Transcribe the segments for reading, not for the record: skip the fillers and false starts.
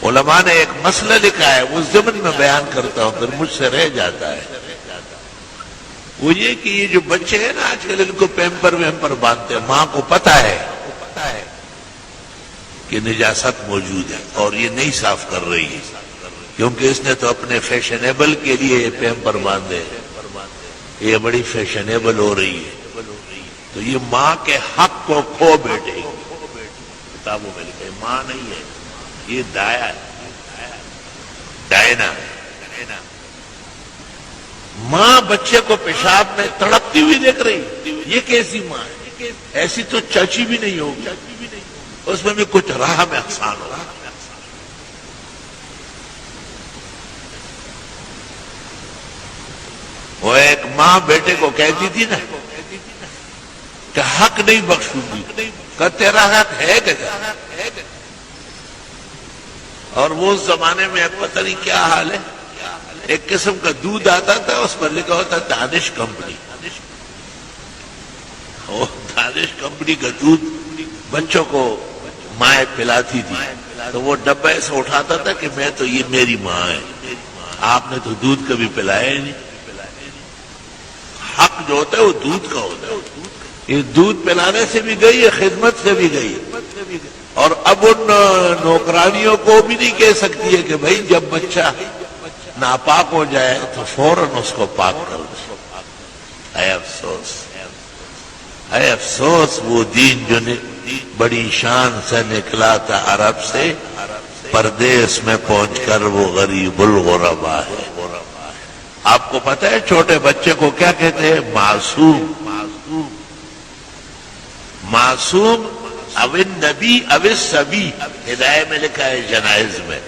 علماء نے ایک مسئلہ لکھا ہے، وہ ضمن میں بیان کرتا ہوں، پھر مجھ سے رہ جاتا ہے۔ وہ یہ کہ یہ جو بچے ہیں نا آج کل، ان کو پیمپر ویمپر باندھتے ہیں، ماں کو پتا ہے کہ نجاست موجود ہے اور یہ نہیں صاف کر رہی ہے، کیونکہ اس نے تو اپنے فیشنیبل کے لیے یہ پیمپر باندھے، یہ بڑی فیشنیبل ہو رہی ہے، تو یہ ماں کے حق کو کھو بیٹھے گی۔ کتابوں میں لکھا ہے ماں نہیں ہے، یہ دایا ہے، ڈائنا۔ ماں بچے کو پیشاب میں تڑپتی ہوئی دیکھ رہی، یہ کیسی ماں ہے؟ ایسی تو چاچی بھی نہیں ہوگی، اس میں بھی کچھ راہ میں احسان ہو رہا۔ وہ ایک ماں بیٹے کو کہتی تھی نا کہ حق نہیں بخشوں گی، کہ تیرا حق ہے کیا؟ اور وہ اس زمانے میں پتہ نہیں کیا حال ہے، ایک قسم کا دودھ آتا تھا، اس پر لکھا ہوتا دانش کمپنی۔ وہ دانش کمپنی کا دودھ بچوں کو مائیں پلاتی تھی، تو وہ ڈبہ سے اٹھاتا تھا کہ میں تو یہ میری ماں ہے، آپ نے تو دودھ کبھی پلایا ہی نہیں۔ حق جو ہوتا ہے وہ دودھ کا ہوتا ہے، یہ دودھ پلانے سے بھی گئی ہے، خدمت سے بھی گئی ہے، اور اب ان نوکرانیوں کو بھی نہیں کہہ سکتی ہے کہ بھائی جب بچہ ناپاک ہو جائے تو فوراً اس کو پاک کر دو۔ اے افسوس، اے افسوس، وہ دین جو بڑی شان سے نکلا تھا عرب سے، پردیس میں پہنچ کر وہ غریب الغربا ہے۔ آپ کو پتہ ہے چھوٹے بچے کو کیا کہتے ہیں؟ معصوم۔ معصوم او النبی او الصبی، ہدایہ میں لکھا ہے جنائز میں،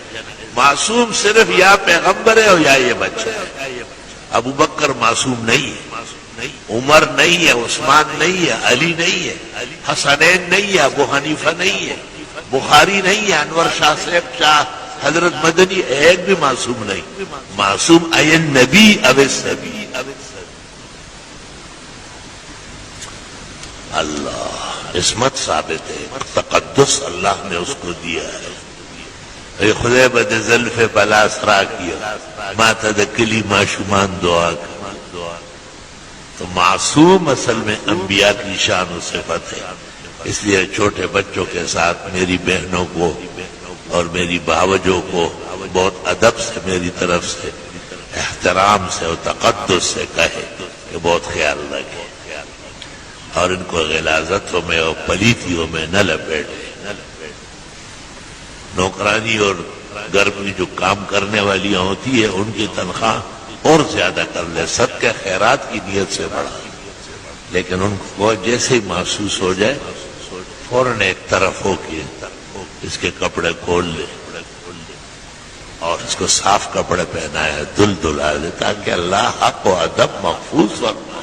معصوم صرف یا پیغمبر ہے اور یا یہ بچہ ہے۔ ابو بکر معصوم نہیں ہے، عمر نہیں ہے، عثمان نہیں ہے، علی نہیں ہے، حسنین نہیں ہے، ابو حنیفہ نہیں ہے، بخاری نہیں ہے، انور شاہ صاحب شاہ حضرت مدنی، ایک بھی معصوم نہیں۔ معصوم ای النبی او الصبی۔ اللہ عصمت ثابت ہے، تقدس اللہ نے اس کو دیا ہے۔ خدای بد زلف بلا سرا کیا، ماتا د کلی معشومان دعا کر۔ تو معصوم اصل میں انبیاء کی شان و صفت ہے، اس لیے چھوٹے بچوں کے ساتھ میری بہنوں کو اور میری بھاوجوں کو بہت ادب سے میری طرف سے، احترام سے اور تقدس سے کہے کہ بہت خیال رکھے، اور ان کو غلاظتوں میں اور پلیتیوں میں نہ لپیٹے۔ نوکرانی اور گھر میں جو کام کرنے والیاں ہوتی ہے ان کی تنخواہ اور زیادہ کر لے، صدقہ خیرات کی نیت سے بڑھا، لیکن ان کو جیسے ہی محسوس ہو جائے فوراً ایک طرف ہو کے اس کے کپڑے کھول لے اور اس کو صاف کپڑے پہنائے، دل دلا دے، تاکہ اللہ حق و ادب محفوظ وقت